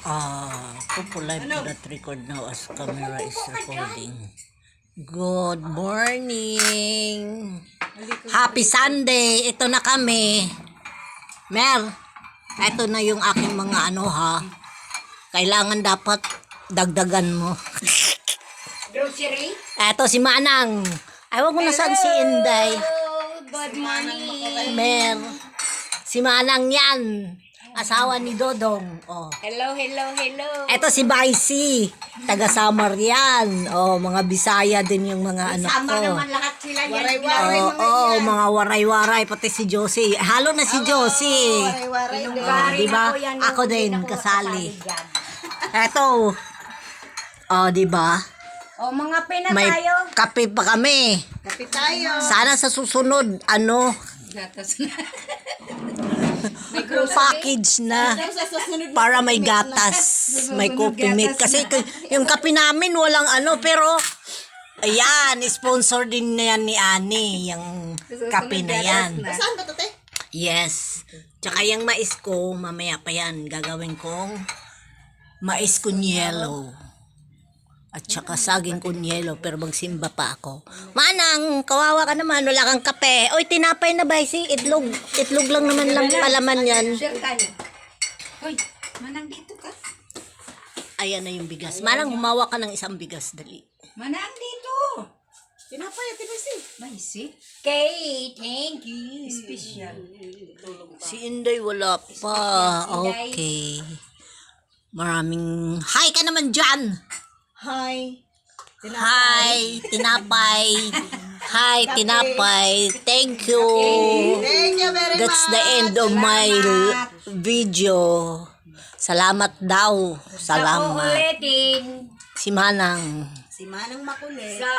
Live do not record now as camera is recording. Good morning! Happy Sunday! Ito na kami. Mer, ito na yung aking mga kailangan dapat dagdagan mo. Grocery? Ito si Manang. Ay, wag mo na saan si Inday. Good morning. Mer, si Manang yan. Asawa ni Dodong. Oh. Hello. Eto si Baisi, taga Samar yan. Oh, mga Bisaya din yung mga anak Sama ko. naman lahat sila yan. Waray-waray Mga waray-waray, pati si Josie. Halo na si Josie. Waray-waray. Diba? Ako din, kasali. Eto. Oh, diba? O mga pina May tayo. kape pa kami. Kape tayo. Sana sa susunod, Gatas na. package na. Para may gatas. May coffee mate. Kasi yung kape namin walang pero ayan, sponsor din na yan ni Ani. Yung kape na yan. Saan ba ito, te? Yes. Tsaka yung mais ko, mamaya pa yan. Gagawin kong mais con yelo. At saka saging con yelo. Pero magsimba pa ako. Manang, kawawa ka naman. Wala kang kape. Oy, tinapay na ba? Itlog. Itlog lang naman palaman yan. Hoy, Manang dito ka. Ayan na yung bigas. Manang, humawa ka ng isang bigas. Dali. Manang dito. Tinapay at tinasi. Maisi. Okay, thank you. Special. Si Inday wala pa. Okay. Maraming... Hi ka naman dyan! Hi. Hi, tinapay. Hi, tinapay. Thank you. Thank you very much. That's the end of my video. Salamat daw. Sa Salamat. uulitin. Si Manang. Si Manang Makulit. Sa